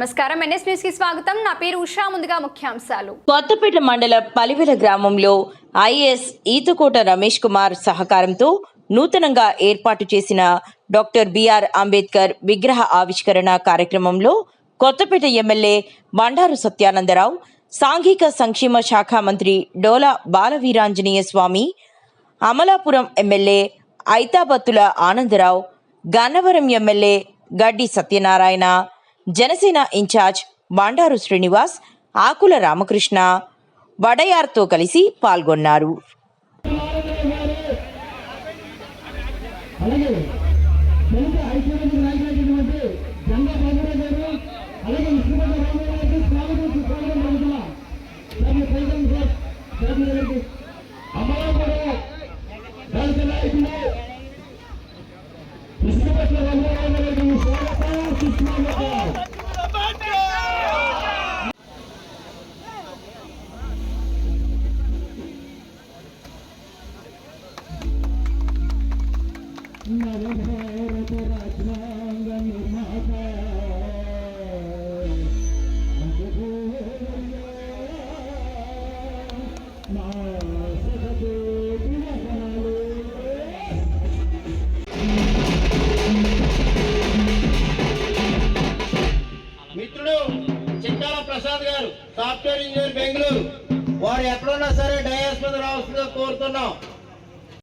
నమస్కారం, NS news కి స్వాగతం. నా పేరు ఉషా. ముందుగా ముఖ్యాంశాలు. కొత్తపేట మండల పలివెల గ్రామంలో ఐఏఎస్ ఈతకోట రమేష్ కుమార్ సహకారంతో నూతనంగా ఏర్పాటు చేసిన డాక్టర్ బిఆర్ అంబేద్కర్ విగ్రహ ఆవిష్కరణ కార్యక్రమంలో కొత్తపేట ఎమ్మెల్యే బండారు సత్యానందరావు, సాంఘిక సంక్షేమ శాఖ మంత్రి డోలా బాలవీరాంజనేయ స్వామి, అమలాపురం ఎమ్మెల్యే ఐతాబత్తుల ఆనందరావు, గన్నవరం ఎమ్మెల్యే గడ్డి సత్యనారాయణ, జనసేన ఇన్ఛార్జ్ బండారు శ్రీనివాస్, ఆకుల రామకృష్ణ, వడయార్తో కలిసి పాల్గొన్నారు. మిత్రుడు చింతాల ప్రసాద్ గారు, సాఫ్ట్వేర్ ఇంజనీర్, బెంగళూరు. వారు ఎక్కడున్నా సరే డయాస్ మీద రావాల్సిందిగా కోరుతున్నాం.